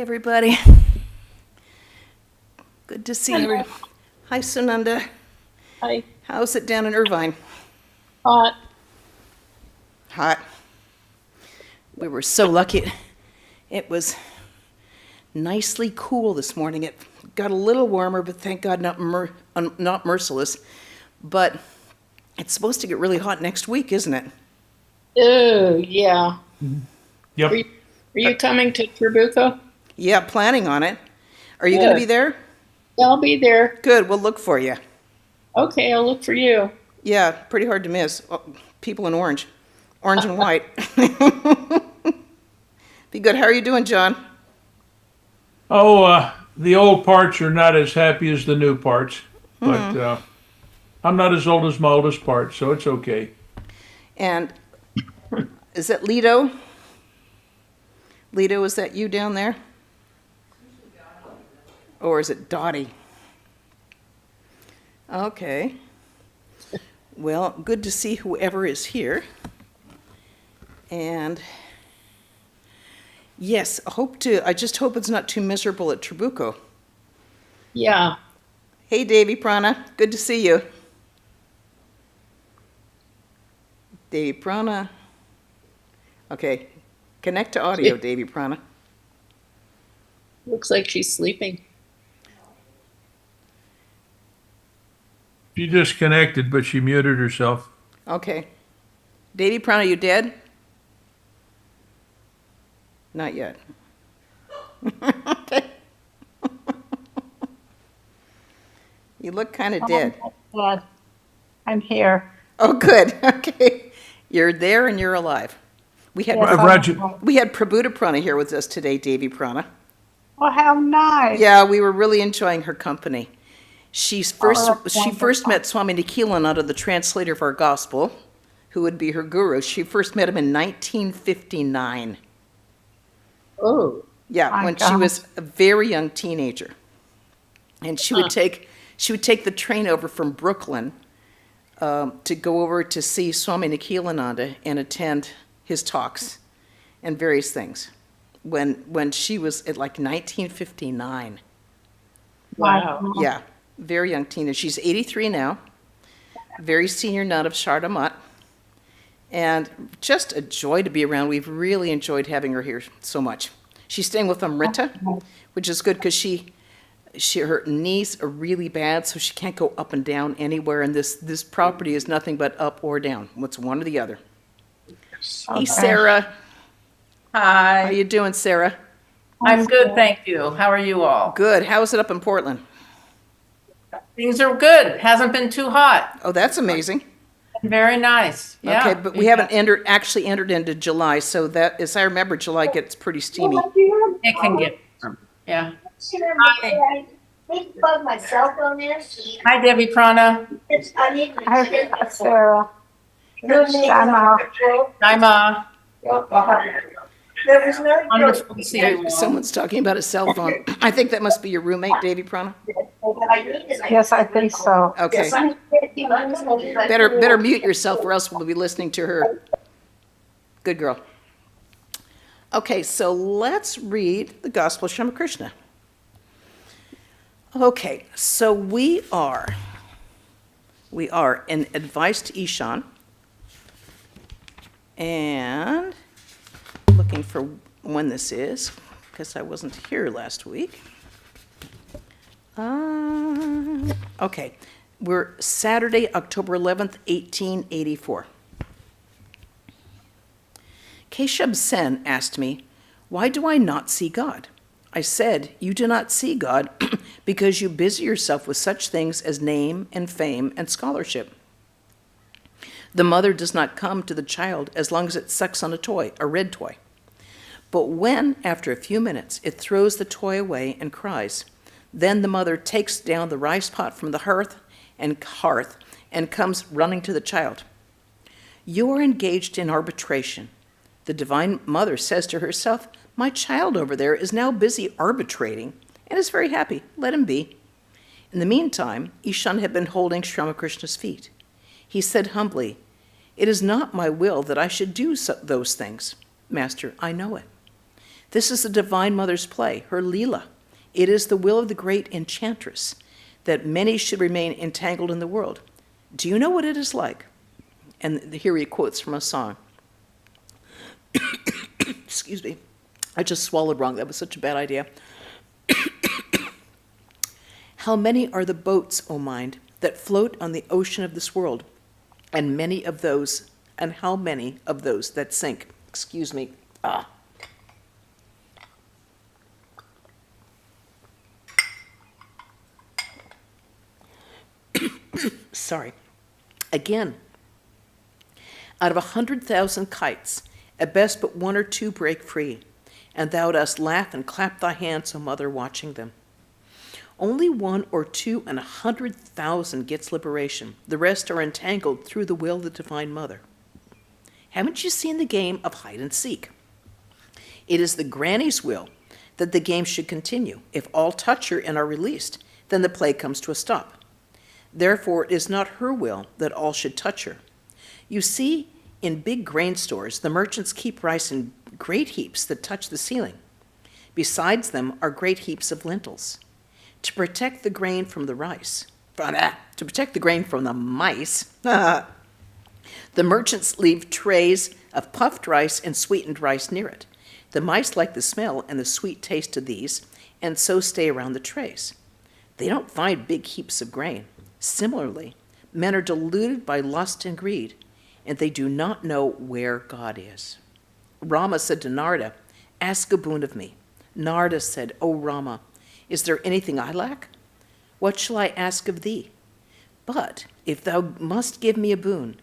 everybody. Good to see you. Hi, Sunanda. Hi. How's it down in Irvine? Hot. Hot. We were so lucky. It was nicely cool this morning. It got a little warmer, but thank God not merciless. But it's supposed to get really hot next week, isn't it? Oh, yeah. Yep. Are you coming to Trabuco? Yeah, planning on it. Are you going to be there? I'll be there. Good, we'll look for you. Okay, I'll look for you. Yeah, pretty hard to miss. Oh, people in orange. Orange and white. Be good. How are you doing, John? Oh, the old parts are not as happy as the new parts, but I'm not as old as my oldest part, so it's okay. And is that Lido? Lido, is that you down there? Or is it Dottie? Okay. Well, good to see whoever is here. And yes, I just hope it's not too miserable at Trabuco. Yeah. Hey, Davy Prana, good to see you. Davy Prana. Okay, connect to audio, Davy Prana. Looks like she's sleeping. She disconnected, but she muted herself. Okay. Davy Prana, you dead? Not yet. Okay. You look kind of dead. Dad, I'm here. Oh, good. Okay. You're there and you're alive. We had Yes, Roger, we had Prabhuda Prana here with us today, Davy Prana. Oh, how nice. Yeah, we were really enjoying her company. She that's first met Swami Nikhilananda, the translator of our gospel, who would be her guru. She first met him in 1959. Oh. Yeah, My when she gosh. was a very young teenager. And she would take the train over from Brooklyn to go over to see Swami Nikhilananda and attend his talks and various things when she was at like 1959. Wow. Yeah, very young teenager. She's 83 now, very senior nun of Sharda Mutt, and just a joy to be around. We've really enjoyed having her here so much. She's staying with Amrita, which is good because her knees are really bad, so she can't go up and down anywhere, and this property is nothing but up or down. It's one or the other. Hey, Okay. Sarah. How Hi, you doing, Sarah? I'm good, thank you. How are you all? Good. How is it up in Portland? Things are good. Hasn't been too hot. Oh, that's amazing. Very nice. Yeah. Okay, but we haven't actually entered into July, so that, as I remember, July gets pretty steamy. It can get, yeah. I need to plug my cell phone in. Hi, Debbie Prana. Hi, Sarah. Shama. Hi, Ma. There was no Wonderful to see you all. Someone's talking about a cell phone. I think that must be your roommate, Davy Prana. Yes, I think so. Okay. Better mute yourself or else we'll be listening to her. Good girl. Okay, so let's read the Gospel of Sri Ramakrishna. Okay, so we are in Advice to Ishan, and looking for when this is, because I wasn't here last week. Okay, we're Saturday, October 11th, 1884. Keshav Sen asked me, "Why do I not see God?" I said, "You do not see God because you busy yourself with such things as name and fame and scholarship. The mother does not come to the child as long as it sucks on a toy, a red toy. But when, after a few minutes, it throws the toy away and cries, then the mother takes down the rice pot from the hearth and comes running to the child. You are engaged in arbitration. The Divine Mother says to herself, 'My child over there is now busy arbitrating and is very happy. Let him be.' In the meantime, Ishan had been holding Sri Ramakrishna's feet. He said humbly, 'It is not my will that I should do those things. Master, I know it.' This is the Divine Mother's play, her Leela. It is the will of the great enchantress that many should remain entangled in the world. Do you know what it is like? And here he quotes from a song. Excuse me. I just swallowed wrong. That was such a bad idea. How many are the boats, O mind, that float on the ocean of this world, and how many of those that sink? Excuse me. Sorry. Again, out of 100,000 kites, at best but 1 or 2 break free, and thou dost laugh and clap thy hands, O mother, watching them. Only 1 or 2 in 100,000 gets liberation. The rest are entangled through the will of the Divine Mother. Haven't you seen the game of hide and seek? It is the granny's will that the game should continue. If all touch her and are released, then the play comes to a stop. Therefore, it is not her will that all should touch her. You see, in big grain stores, the merchants keep rice in great heaps that touch the ceiling. Besides them are great heaps of lentils. To protect the grain from the rice, to protect the grain from the mice, the merchants leave trays of puffed rice and sweetened rice near it. The mice like the smell and the sweet taste of these, and so stay around the trays. They don't find big heaps of grain. Similarly, men are deluded by lust and greed, and they do not know where God is. Rama said to Narada, "Ask a boon of me." Narada said, "O Rama, is there anything I lack? What shall I ask of thee? But if thou must give me a boon,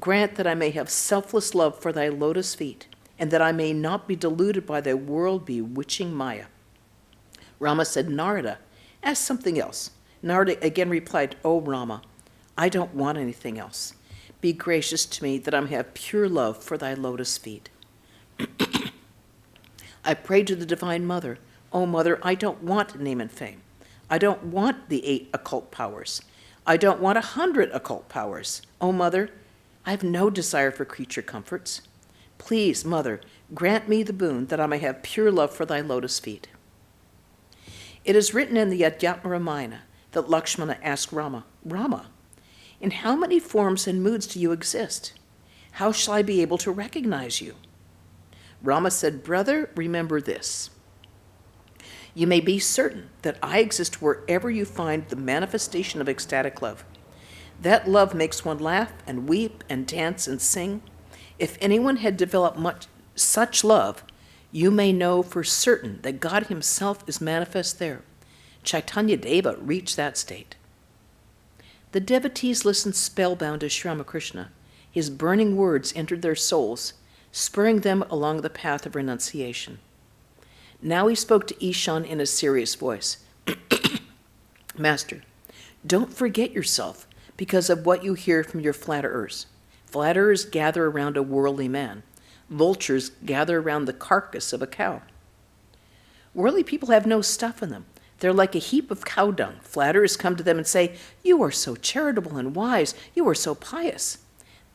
grant that I may have selfless love for thy lotus feet, and that I may not be deluded by thy world-bewitching Maya." Rama said, "Narada, ask something else." Narada again replied, "O Rama, I don't want anything else. Be gracious to me that I may have pure love for thy lotus feet." I prayed to the Divine Mother, "O Mother, I don't want name and fame. I don't want the 8 occult powers. I don't want 100 occult powers. O Mother, I have no desire for creature comforts. Please, Mother, grant me the boon that I may have pure love for thy lotus feet." It is written in the Adhyatma Ramayana that Lakshmana asked Rama, "Rama, in how many forms and moods do you exist? How shall I be able to recognize you?" Rama said, "Brother, remember this. You may be certain that I exist wherever you find the manifestation of ecstatic love. That love makes one laugh and weep and dance and sing. If anyone had developed such love, you may know for certain that God himself is manifest there. Chaitanya Deva reached that state." The devotees listened spellbound to Sri Ramakrishna. His burning words entered their souls, spurring them along the path of renunciation. Now he spoke to Ishan in a serious voice. "Master, don't forget yourself because of what you hear from your flatterers. Flatterers gather around a worldly man. Vultures gather around the carcass of a cow. Worldly people have no stuff in them. They're like a heap of cow dung. Flatterers come to them and say, 'You are so charitable and wise. You are so pious.'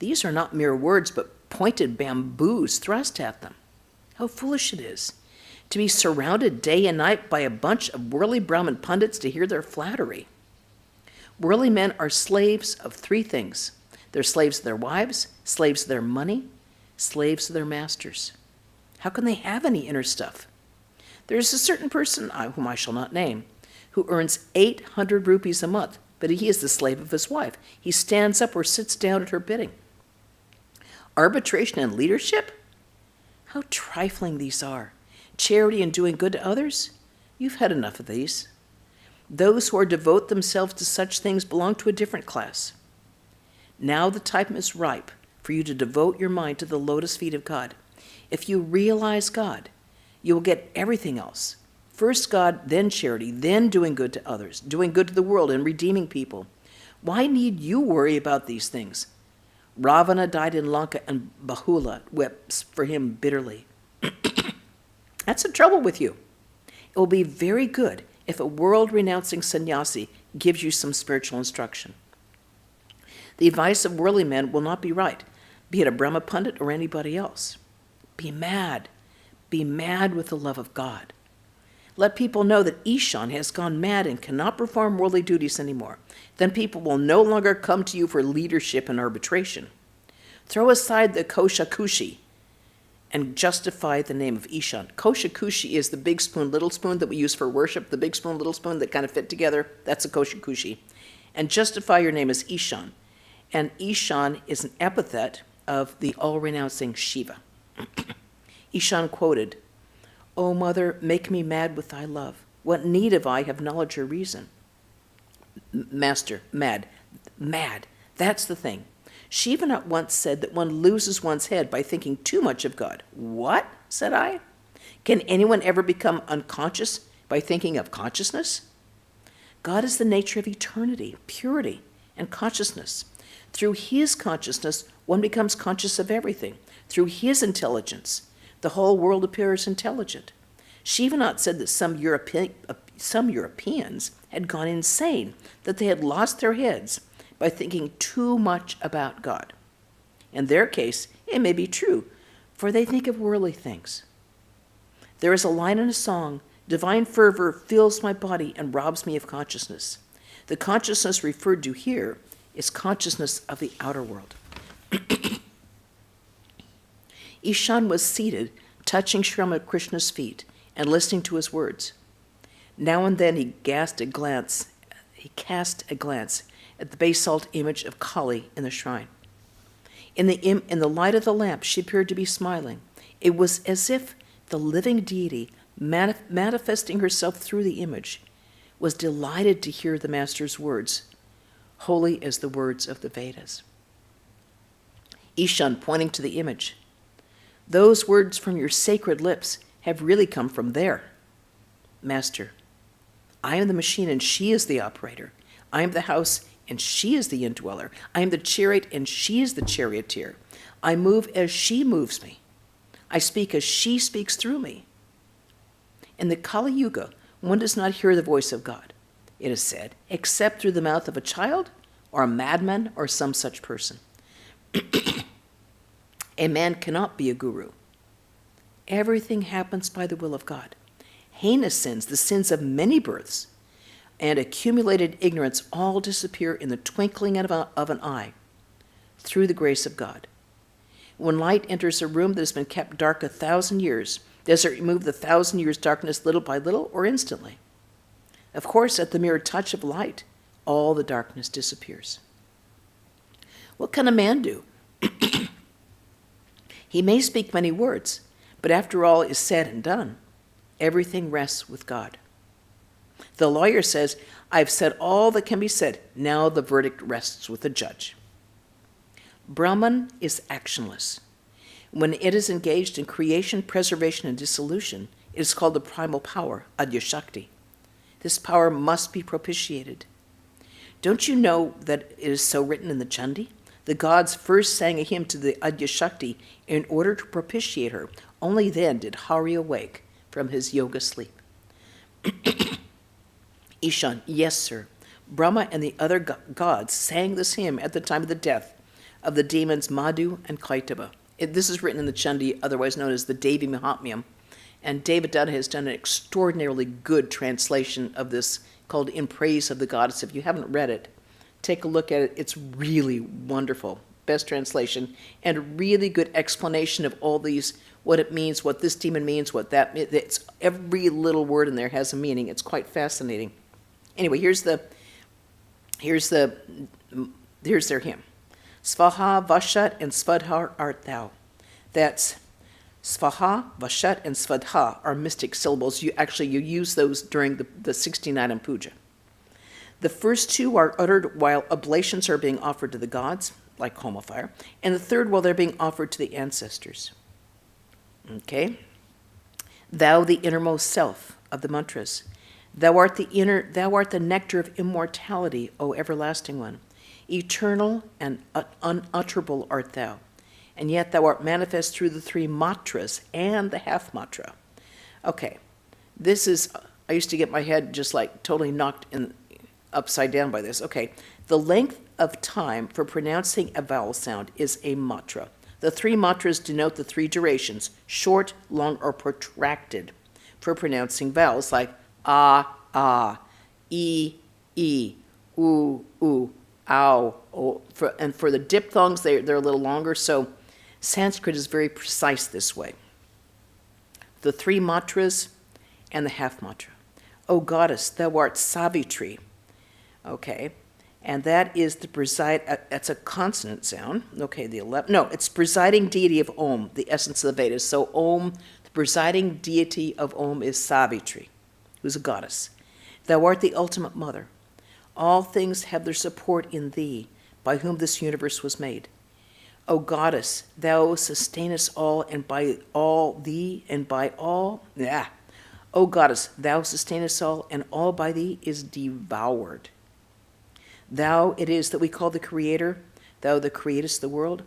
These are not mere words, but pointed bamboos thrust at them. How foolish it is to be surrounded day and night by a bunch of worldly Brahmin pundits to hear their flattery. Worldly men are slaves of 3 things. They're slaves of their wives, slaves of their money, slaves of their masters. How can they have any inner stuff? There is a certain person, whom I shall not name, who earns 800 rupees a month, but he is the slave of his wife. He stands up or sits down at her bidding. Arbitration and leadership? How trifling these are. Charity and doing good to others? You've had enough of these. Those who devote themselves to such things belong to a different class. Now the time is ripe for you to devote your mind to the lotus feet of God. If you realize God, you will get everything else. First God, then charity, then doing good to others, doing good to the world and redeeming people. Why need you worry about these things? Ravana died in Lanka and Bahula wept for him bitterly. That's the trouble with you. It will be very good if a world-renouncing sannyasi gives you some spiritual instruction. The advice of worldly men will not be right, be it a Brahma Pundit or anybody else. Be mad, Be mad with the love of God. Let people know that Ishan has gone mad and cannot perform worldly duties anymore. Then people will no longer come to you for leadership and arbitration. Throw aside the koshakushi and justify the name of Ishan. Koshakushi is the big spoon, little spoon that we use for worship, the big spoon, little spoon that kind of fit together. That's a koshakushi. And justify your name as Ishan. And Ishan is an epithet of the all-renouncing Shiva. Ishan quoted, "O mother, make me mad with thy love. What need have I of knowledge or reason?" Master, mad. Mad. That's the thing. Shiva not once said that one loses one's head by thinking too much of God. What? Said I. Can anyone ever become unconscious by thinking of consciousness? God is the nature of eternity, purity, and consciousness. Through his consciousness, one becomes conscious of everything. Through his intelligence, the whole world appears intelligent. Shivanat said that some Europeans had gone insane, that they had lost their heads by thinking too much about God. In their case, it may be true, for they think of worldly things. There is a line in a song, "Divine fervor fills my body and robs me of consciousness." The consciousness referred to here is consciousness of the outer world. Ishan was seated, touching Sri Ramakrishna's feet and listening to his words. Now and then he cast a glance at the basalt image of Kali in the shrine. In the light of the lamp, she appeared to be smiling. It was as if the living deity, manifesting herself through the image, was delighted to hear the Master's words, holy as the words of the Vedas. Ishan, pointing to the image, "Those words from your sacred lips have really come from there." Master, I am the machine and she is the operator. I am the house and she is the indweller. I am the chariot and she is the charioteer. I move as she moves me. I speak as she speaks through me. In the Kali Yuga, one does not hear the voice of God, it is said, except through the mouth of a child or a madman or some such person. A man cannot be a guru. Everything happens by the will of God. Heinous sins, the sins of many births, and accumulated ignorance all disappear in the twinkling of an eye through the grace of God. When light enters a room that has been kept dark 1,000 years, does it remove the 1,000 years' darkness little by little or instantly? Of course, at the mere touch of light, all the darkness disappears. What can a man do? He may speak many words, but after all is said and done, everything rests with God. The lawyer says, "I've said all that can be said. Now the verdict rests with the judge." Brahman is actionless. When it is engaged in creation, preservation, and dissolution, it is called the primal power, Adyashakti. This power must be propitiated. Don't you know that it is so written in the Chandi? The gods first sang a hymn to the Adyashakti in order to propitiate her. Only then did Hari awake from his yoga sleep. Ishan, yes, sir. Brahma and the other gods sang this hymn at the time of the death of the demons Madhu and Kaitava. This is written in the Chandi, otherwise known as the Devi Mahatmyam. And David Dutta has done an extraordinarily good translation of this called In Praise of the Goddess. If you haven't read it, take a look at it. It's really wonderful. Best translation, and a really good explanation of all these, what it means, what this demon means, what that means. It's, every little word in there has a meaning. It's quite fascinating. Anyway, here's their hymn. Svaha, Vashat, and Svadha art thou. That's Svaha, Vashat, and Svadha are mystic syllables. You use those during the 69 puja. The first two are uttered while oblations are being offered to the gods, like homo fire, and the third while they're being offered to the ancestors. Okay? Thou, the innermost self of the mantras. Thou art the nectar of immortality, O everlasting one. Eternal and unutterable art thou, and yet thou art manifest through the three matras and the half matra. Okay, this is, I used to get my head just like totally knocked upside down by this. Okay, the length of time for pronouncing a vowel sound is a matra. The three mantras denote the three durations, short, long, or protracted, for pronouncing vowels like ah, e, oo, ow. Oh, and for the diphthongs, they're a little longer, so Sanskrit is very precise this way. The three mantras and the half mantra. O goddess, thou art Savitri. Okay, and that is the that's a consonant sound. Okay, it's presiding deity of Om, the essence of the Vedas. So Om, the presiding deity of Om is Savitri, who's a goddess. Thou art the ultimate mother. All things have their support in thee, by whom this universe was made. O goddess, thou sustainest all, and by all thee, and by all, O goddess, thou sustainest all, and all by thee is devoured. Thou it is that we call the Creator, thou that createst the world,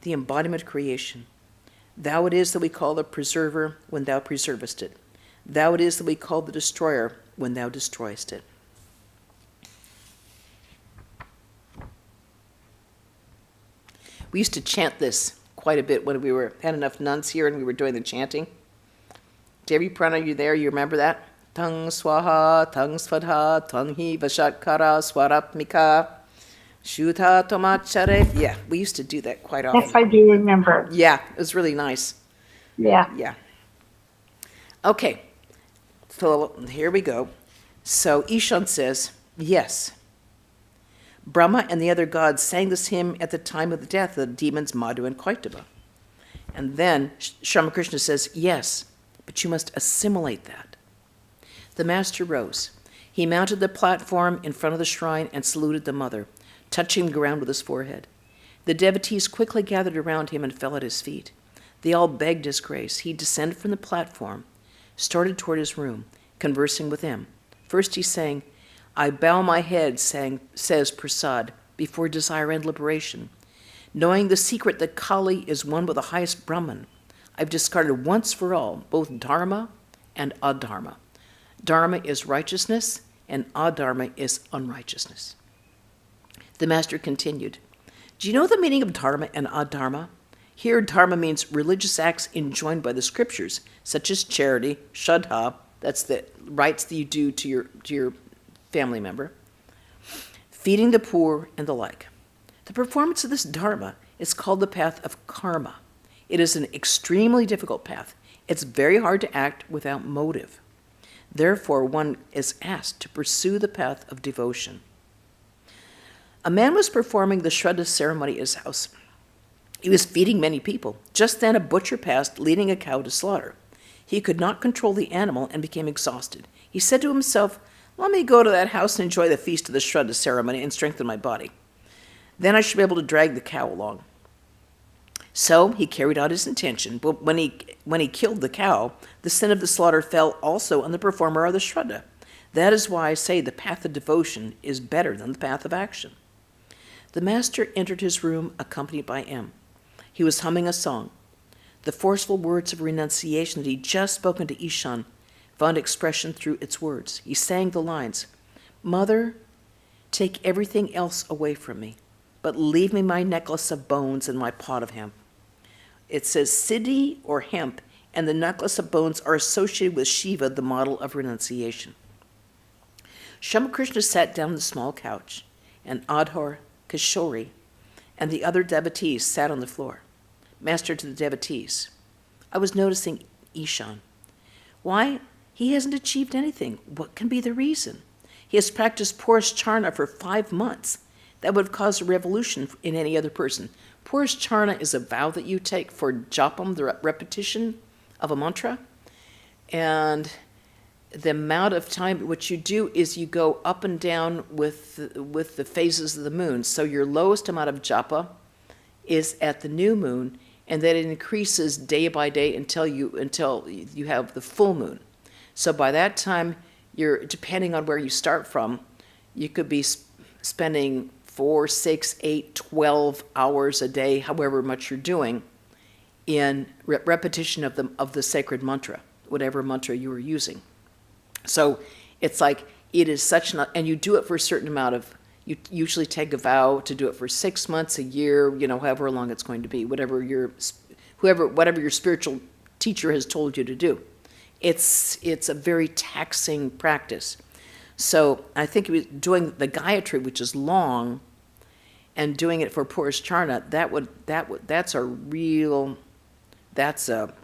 the embodiment of creation. Thou it is that we call the Preserver when thou preservest it. Thou it is that we call the Destroyer when thou destroyest it. We used to chant this quite a bit when we had enough nuns here and we were doing the chanting. Devi Prana, you there? You remember that? Tang swaha, tang svadha, tang hi vashatkara, swarapmika, shutha tomachare. Yeah, we used to do that quite often. Yes, I do remember. Yeah, it was really nice. Yeah. Yeah. Okay, so here we go. So Ishan says, yes. Brahma and the other gods sang this hymn at the time of the death of the demons Madhu and Kaitava. And then Sri Ramakrishna says, yes, but you must assimilate that. The master rose. He mounted the platform in front of the shrine and saluted the mother, touching the ground with his forehead. The devotees quickly gathered around him and fell at his feet. They all begged his grace. He descended from the platform, started toward his room, conversing with them. First he sang, I bow my head, says Prasad, before desire and liberation. Knowing the secret that Kali is one with the highest Brahman, I've discarded once for all both dharma and adharma. Dharma is righteousness, and adharma is unrighteousness. The master continued, do you know the meaning of dharma and adharma? Here, dharma means religious acts enjoined by the scriptures, such as charity, shraddha, that's the rites that you do to your family member, feeding the poor, and the like. The performance of this dharma is called the path of karma. It is an extremely difficult path. It's very hard to act without motive. Therefore, one is asked to pursue the path of devotion. A man was performing the Shraddha ceremony at his house. He was feeding many people. Just then a butcher passed, leading a cow to slaughter. He could not control the animal and became exhausted. He said to himself, let me go to that house and enjoy the feast of the Shraddha ceremony and strengthen my body. Then I should be able to drag the cow along. So he carried out his intention, but when he killed the cow, the sin of the slaughter fell also on the performer of the Shraddha. That is why I say the path of devotion is better than the path of action. The master entered his room accompanied by M. He was humming a song. The forceful words of renunciation that he'd just spoken to Ishan found expression through its words. He sang the lines, Mother, take everything else away from me, but leave me my necklace of bones and my pot of hemp. It says siddhi or hemp, and the necklace of bones are associated with Shiva, the model of renunciation. Shamakrishna sat down on the small couch, and Adhar, Kishori, and the other devotees sat on the floor. Master to the devotees, I was noticing Ishan. Why? He hasn't achieved anything. What can be the reason? He has practiced Purusharana for 5 months. That would have caused a revolution in any other person. Purusharana is a vow that you take for japam, the repetition of a mantra. And the amount of time, what you do is you go up and down with the phases of the moon. So your lowest amount of japa is at the new moon, and then it increases day by day until you have the full moon. So by that time, you're, depending on where you start from, you could be spending 4, 6, 8, 12 hours a day, however much you're doing, in repetition of the sacred mantra, whatever mantra you were using. So it's like, it is such an, and you do it for a certain amount of You usually take a vow to do it for 6 months, a year, however long it's going to be, whatever your spiritual teacher has told you to do. It's a very taxing practice. So I think doing the Gayatri, which is long, and doing it for Purusharna,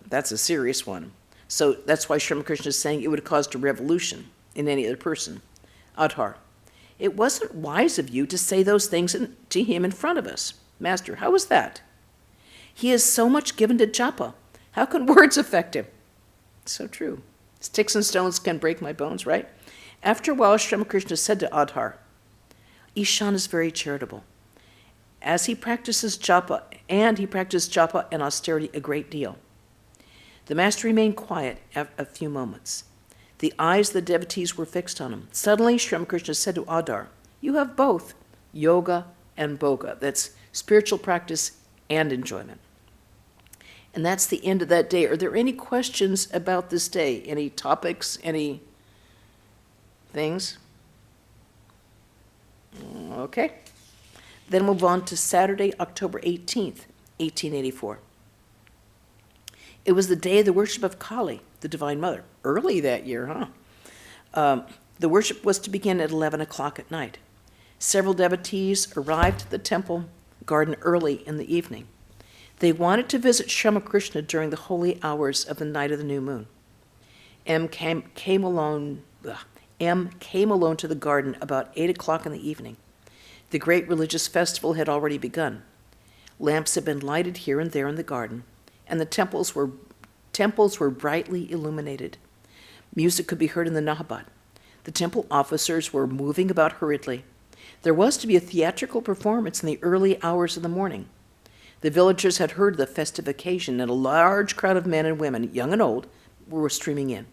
that's a serious one. So that's why Sri Ramakrishna is saying it would have caused a revolution in any other person. Adhar. It wasn't wise of you to say those things to him in front of us. Master, how was that? He is so much given to japa. How can words affect him? So true. Sticks and stones can break my bones, right? After a while, Sri Ramakrishna said to Adhar, Ishan is very charitable. As he practices japa, and austerity a great deal. The master remained quiet a few moments. The eyes of the devotees were fixed on him. Suddenly, Sri Ramakrishna said to Adhar, you have both yoga and bhoga. That's spiritual practice and enjoyment. And that's the end of that day. Are there any questions about this day? Any topics? Any things? Okay. Then move on to Saturday, October 18th, 1884. It was the day of the worship of Kali, the Divine Mother. Early that year, huh? The worship was to begin at 11 o'clock at night. Several devotees arrived at the temple garden early in the evening. They wanted to visit Sri Ramakrishna during the holy hours of the night of the new moon. M came alone to the garden about 8 o'clock in the evening. The great religious festival had already begun. Lamps had been lighted here and there in the garden, and the temples were brightly illuminated. Music could be heard in the Nahabat. The temple officers were moving about hurriedly. There was to be a theatrical performance in the early hours of the morning. The villagers had heard of the festive occasion, and a large crowd of men and women, young and old, were streaming in.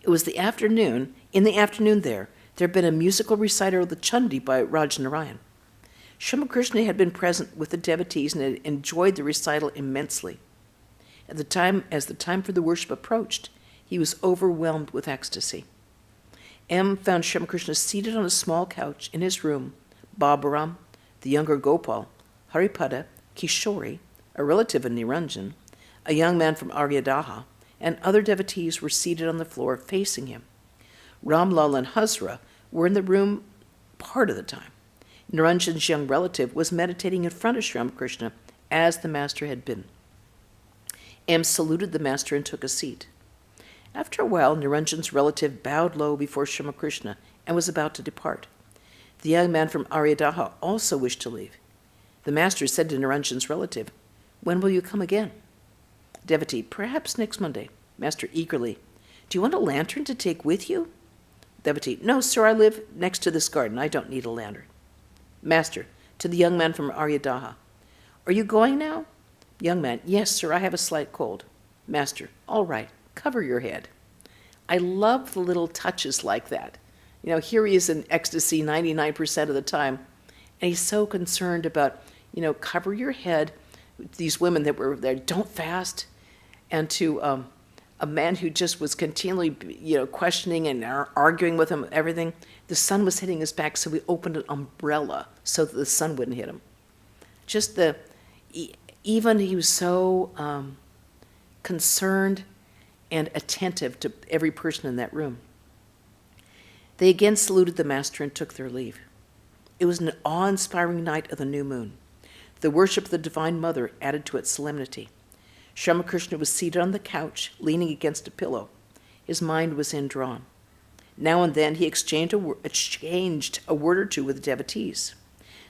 It was the afternoon. In the afternoon there had been a musical recital of the Chandi by Rajanarayan. Sri Ramakrishna had been present with the devotees and had enjoyed the recital immensely. As the time for the worship approached, he was overwhelmed with ecstasy. M found Sri Ramakrishna seated on a small couch in his room. Baburam, the younger Gopal, Haripada, Kishori, a relative of Niranjan, a young man from Aryadaha, and other devotees were seated on the floor facing him. Ramlal and Hazra were in the room part of the time. Niranjan's young relative was meditating in front of Sri Ramakrishna as the master had been. M saluted the master and took a seat. After a while, Niranjan's relative bowed low before Sri Ramakrishna and was about to depart. The young man from Aryadaha also wished to leave. The master said to Niranjan's relative, when will you come again? Devotee, perhaps next Monday. Master eagerly, do you want a lantern to take with you? Devotee, no, sir, I live next to this garden. I don't need a lantern. Master, to the young man from Aryadaha, are you going now? Young man, yes, sir, I have a slight cold. Master, all right, cover your head. I love the little touches like that. Here he is in ecstasy 99% of the time, and he's so concerned about, cover your head. These women that were there, don't fast. And to a man who just was continually, questioning and arguing with him, everything. The sun was hitting his back, so we opened an umbrella so that the sun wouldn't hit him. Even he was so concerned and attentive to every person in that room. They again saluted the master and took their leave. It was an awe-inspiring night of the new moon. The worship of the Divine Mother added to its solemnity. Sri Ramakrishna was seated on the couch, leaning against a pillow. His mind was indrawn. Now and then he exchanged a word or two with the devotees.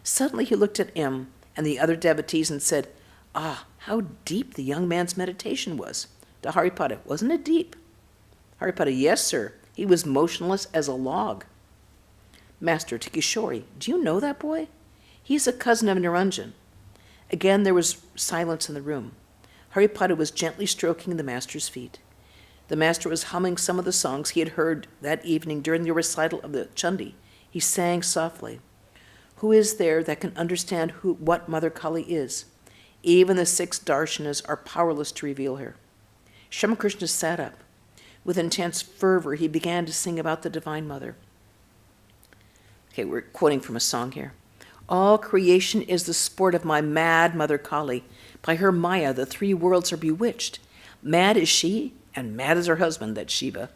Suddenly he looked at M and the other devotees and said, ah, how deep the young man's meditation was. To Haripada, wasn't it deep? Haripada, yes, sir. He was motionless as a log. Master, to Kishori, do you know that boy? He's a cousin of Niranjan. Again there was silence in the room. Haripada was gently stroking the master's feet. The master was humming some of the songs he had heard that evening during the recital of the Chandi. He sang softly, who is there that can understand what Mother Kali is? Even the 6 darshanas are powerless to reveal her. Sri Ramakrishna sat up. With intense fervor, he began to sing about the Divine Mother. Okay, we're quoting from a song here. All creation is the sport of my mad mother Kali. By her Maya, the three worlds are bewitched. Mad is she, and mad is her husband, that's Shiva.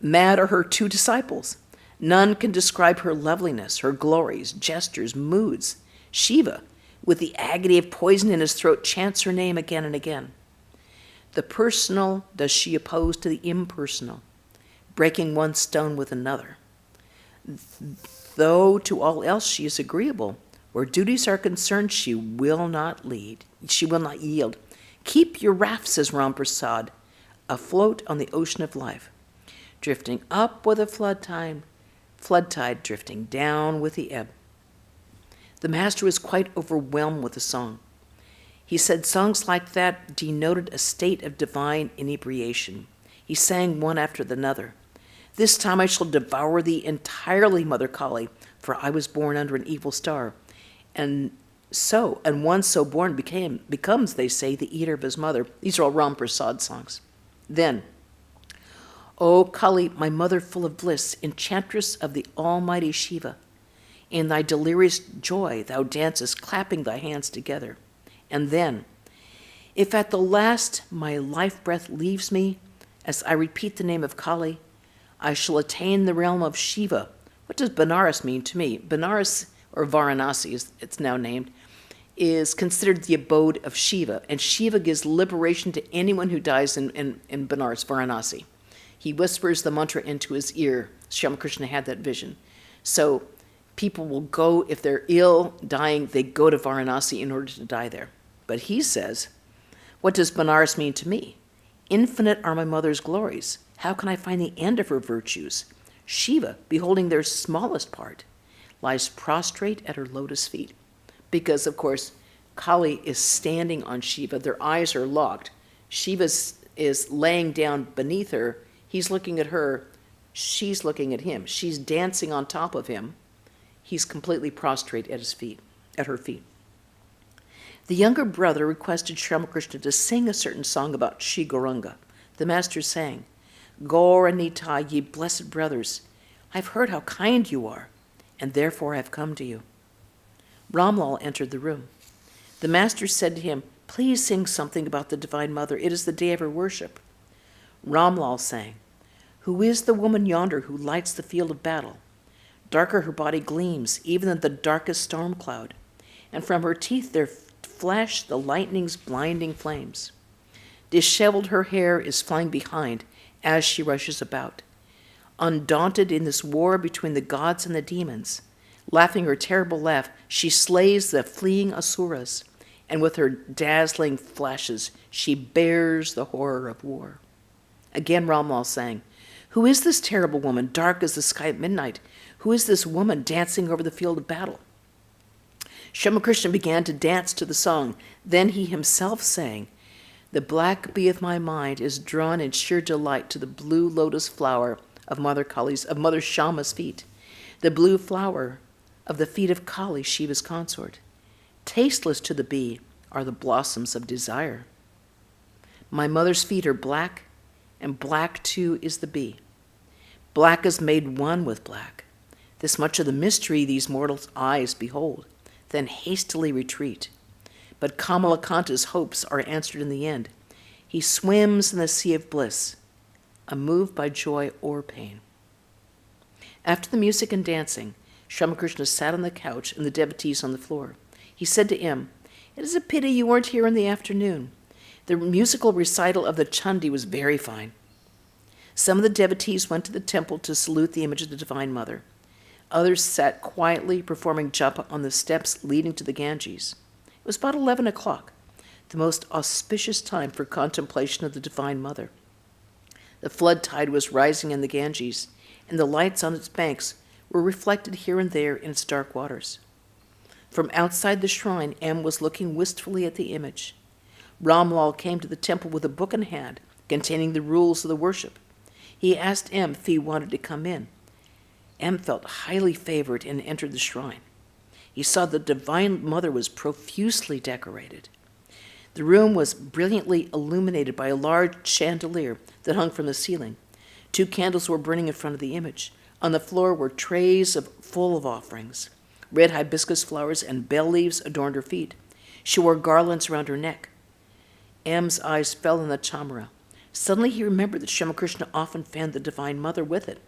Mad are her two disciples. None can describe her loveliness, her glories, gestures, moods. Shiva, with the agony of poison in his throat, chants her name again and again. The personal does she oppose to the impersonal, breaking one stone with another. Though to all else she is agreeable, where duties are concerned, she will not lead. She will not yield. Keep your raft, says Ram Prasad, afloat on the ocean of life, drifting up with a flood tide, drifting down with the ebb. The master was quite overwhelmed with the song. He said songs like that denoted a state of divine inebriation. He sang one after another. This time I shall devour thee entirely, Mother Kali, for I was born under an evil star. And one so born becomes, they say, the eater of his mother. These are all Ram Prasad songs. Then, O Kali, my mother full of bliss, enchantress of the almighty Shiva, in thy delirious joy thou dancest, clapping thy hands together. And then, if at the last my life breath leaves me, as I repeat the name of Kali, I shall attain the realm of Shiva. What does Benares mean to me? Benares, or Varanasi, as it's now named, is considered the abode of Shiva, and Shiva gives liberation to anyone who dies in Benares, Varanasi. He whispers the mantra into his ear. Sri Ramakrishna had that vision. So people will go, if they're ill, dying, they go to Varanasi in order to die there. But he says, what does Benares mean to me? Infinite are my mother's glories. How can I find the end of her virtues? Shiva, beholding their smallest part, lies prostrate at her lotus feet. Because, of course, Kali is standing on Shiva. Their eyes are locked. Shiva is laying down beneath her. He's looking at her. She's looking at him. She's dancing on top of him. He's completely prostrate at his feet, at her feet. The younger brother requested Sri Ramakrishna to sing a certain song about Shri Gauranga. The master sang, Gaur and Nitai, ye blessed brothers, I've heard how kind you are, and therefore I've come to you. Ramlal entered the room. The master said to him, please sing something about the Divine Mother. It is the day of her worship. Ramlal sang, who is the woman yonder who lights the field of battle? Darker her body gleams, even than the darkest storm cloud, and from her teeth there flash the lightning's blinding flames. Disheveled her hair is flying behind as she rushes about. Undaunted in this war between the gods and the demons, laughing her terrible laugh, she slays the fleeing asuras, and with her dazzling flashes, she bears the horror of war. Again Ramlal sang, who is this terrible woman, dark as the sky at midnight? Who is this woman dancing over the field of battle? Sri Ramakrishna began to dance to the song. Then he himself sang, the black bee of my mind is drawn in sheer delight to the blue lotus flower of Mother Shama's feet, the blue flower of the feet of Kali, Shiva's consort. Tasteless to the bee are the blossoms of desire. My mother's feet are black, and black too is the bee. Black is made one with black. This much of the mystery these mortals' eyes behold, then hastily retreat. But Kamalakanta's hopes are answered in the end. He swims in the sea of bliss, unmoved by joy or pain. After the music and dancing, Sri Ramakrishna sat on the couch and the devotees on the floor. He said to him, it is a pity you weren't here in the afternoon. The musical recital of the Chandi was very fine. Some of the devotees went to the temple to salute the image of the Divine Mother. Others sat quietly performing japa on the steps leading to the Ganges. It was about 11 o'clock, the most auspicious time for contemplation of the Divine Mother. The flood tide was rising in the Ganges, and the lights on its banks were reflected here and there in its dark waters. From outside the shrine, M was looking wistfully at the image. Ramlal came to the temple with a book in hand containing the rules of the worship. He asked M if he wanted to come in. M felt highly favored and entered the shrine. He saw the Divine Mother was profusely decorated. The room was brilliantly illuminated by a large chandelier that hung from the ceiling. 2 candles were burning in front of the image. On the floor were trays full of offerings. Red hibiscus flowers and bell leaves adorned her feet. She wore garlands around her neck. M's eyes fell on the chamara. Suddenly he remembered that Sri Ramakrishna often fanned the Divine Mother with it.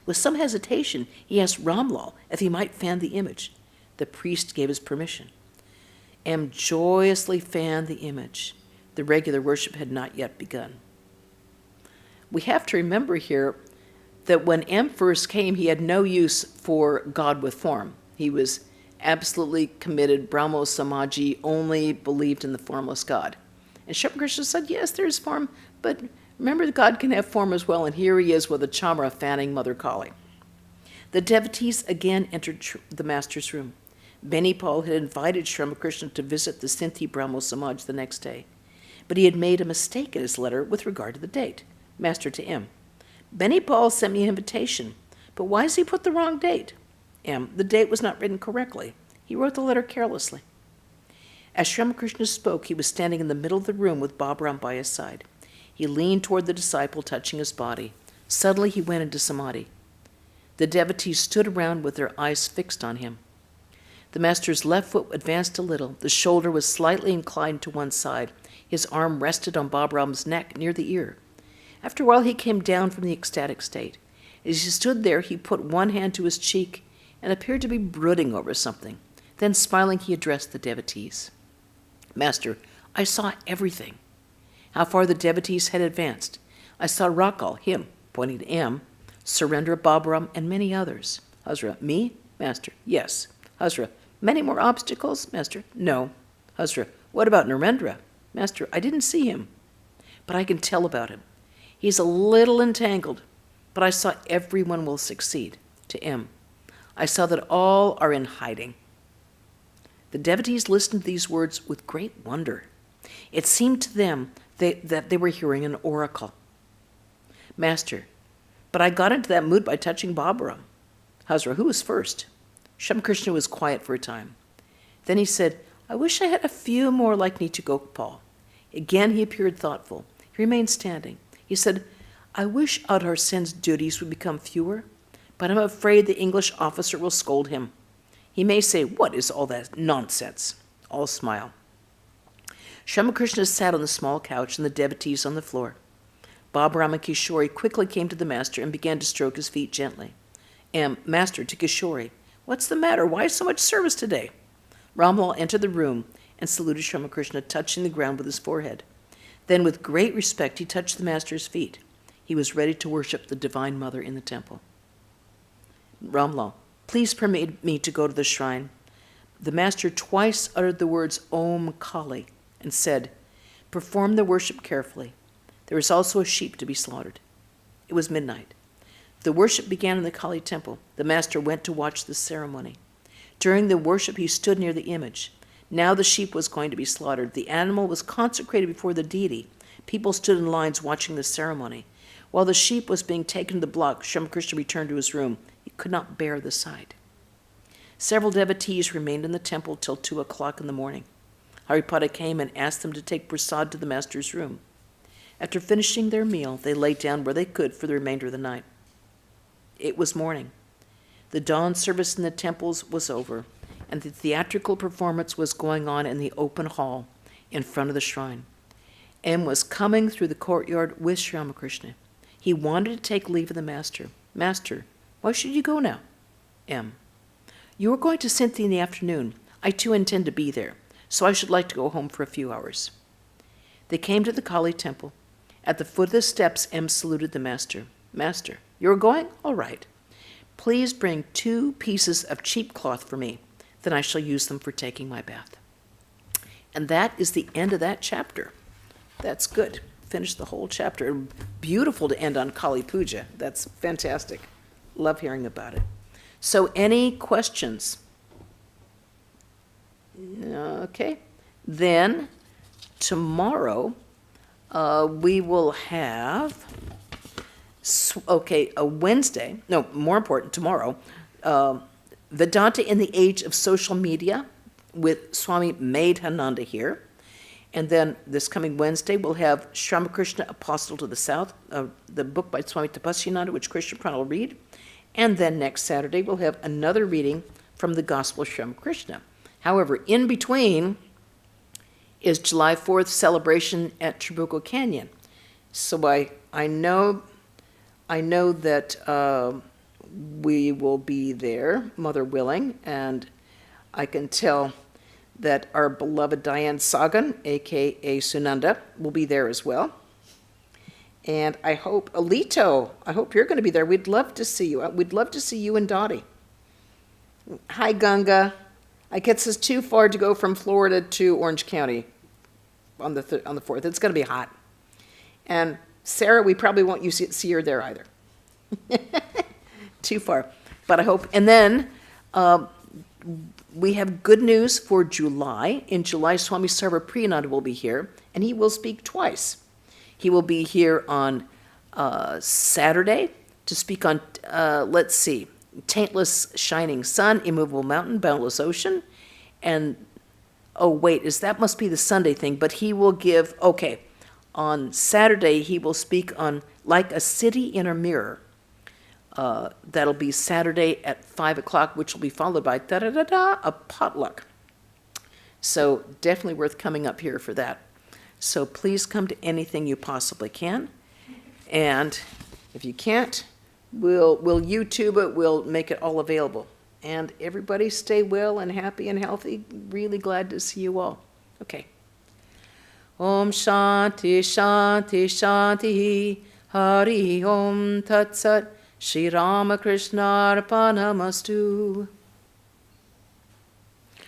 With some hesitation, he asked Ramlal if he might fan the image. The priest gave his permission. M joyously fanned the image. The regular worship had not yet begun. We have to remember here that when M first came, he had no use for God with form. He was absolutely committed, Brahmo Samaji, only believed in the formless God. And Sri Ramakrishna said, yes, there is form, but remember that God can have form as well, and here he is with a chamara fanning Mother Kali. The devotees again entered the master's room. Benipal had invited Sri Ramakrishna to visit the Sinti Brahmo Samaj the next day, but he had made a mistake in his letter with regard to the date. Master to M. Benipal sent me an invitation, but why has he put the wrong date? M. The date was not written correctly. He wrote the letter carelessly. As Sri Ramakrishna spoke, he was standing in the middle of the room with Baburam by his side. He leaned toward the disciple, touching his body. Suddenly he went into samadhi. The devotees stood around with their eyes fixed on him. The master's left foot advanced a little. The shoulder was slightly inclined to one side. His arm rested on Baburam's neck near the ear. After a while, he came down from the ecstatic state. As he stood there, he put one hand to his cheek and appeared to be brooding over something. Then, smiling, he addressed the devotees. Master, I saw everything. How far the devotees had advanced. I saw Rakal, him, pointing to M, Surrender Baburam, and many others. Hazra, me? Master, yes. Hazra, many more obstacles? Master, no. Hazra, what about Narendra? Master, I didn't see him, but I can tell about him. He's a little entangled, but I saw everyone will succeed. To M, I saw that all are in hiding. The devotees listened to these words with great wonder. It seemed to them that they were hearing an oracle. Master, but I got into that mood by touching Baburam. Hazra, who was first? Sri Ramakrishna was quiet for a time. Then he said, I wish I had a few more like Nitya Gopal. Again he appeared thoughtful. He remained standing. He said, I wish Adhar Sen's duties would become fewer, but I'm afraid the English officer will scold him. He may say, what is all that nonsense? All smile. Sri Ramakrishna sat on the small couch and the devotees on the floor. Baburam and Kishori quickly came to the master and began to stroke his feet gently. Master to Kishori, what's the matter? Why so much service today? Ramlal entered the room and saluted Sri Ramakrishna, touching the ground with his forehead. Then, with great respect, he touched the master's feet. He was ready to worship the Divine Mother in the temple. Ramlal, please permit me to go to the shrine. The master twice uttered the words Om Kali and said, perform the worship carefully. There is also a sheep to be slaughtered. It was midnight. The worship began in the Kali temple. The master went to watch the ceremony. During the worship, he stood near the image. Now the sheep was going to be slaughtered. The animal was consecrated before the deity. People stood in lines watching the ceremony. While the sheep was being taken to the block, Sri Ramakrishna returned to his room. He could not bear the sight. Several devotees remained in the temple till 2 o'clock in the morning. Haripada came and asked them to take prasad to the master's room. After finishing their meal, they lay down where they could for the remainder of the night. It was morning. The dawn service in the temples was over, and the theatrical performance was going on in the open hall in front of the shrine. M was coming through the courtyard with Sri Ramakrishna. He wanted to take leave of the master. Master, why should you go now? M, you are going to Sinti in the afternoon. I too intend to be there, so I should like to go home for a few hours. They came to the Kali temple. At the foot of the steps, M saluted the master. Master, you are going? All right. Please bring 2 pieces of cheap cloth for me. Then I shall use them for taking my bath. And that is the end of that chapter. That's good. Finish the whole chapter. Beautiful to end on Kali Puja. That's fantastic. Love hearing about it. So any questions? Okay. Then tomorrow we will have, a Wednesday, no, more important, tomorrow, Vedanta in the Age of Social Media with Swami Medhananda here. And then this coming Wednesday, we'll have Sri Ramakrishna, Apostle to the South, the book by Swami Tapasyananda, which Krishna Prana will read. And then next Saturday, we'll have another reading from the Gospel of Sri Ramakrishna. However, in between is July 4th celebration at Trabuco Canyon. So I know that we will be there, Mother willing, and I can tell that our beloved Diane Sagan, aka Sunanda, will be there as well. And I hope, Alito, I hope you're going to be there. We'd love to see you. We'd love to see you and Dottie. Hi, Ganga. I guess it's too far to go from Florida to Orange County on the 4th. It's going to be hot. And Sarah, we probably won't see her there either. Too far. But I hope. And then we have good news for July. In July, Swami Sarvapriyananda will be here, and he will speak twice. He will be here on Saturday to speak on, let's see, Taintless Shining Sun, Immovable Mountain, Boundless Ocean. And, oh, wait, that must be the Sunday thing, but he will give, okay, on Saturday he will speak on Like a City in a Mirror. That'll be Saturday at 5 o'clock, which will be followed by a potluck. So definitely worth coming up here for that. So please come to anything you possibly can. And if you can't, we'll YouTube it, we'll make it all available. And everybody stay well and happy and healthy. Really glad to see you all. Okay. Om Shanti Shanti Shanti Hari Om Tat Sat Sri Ramakrishna Arpanamastu.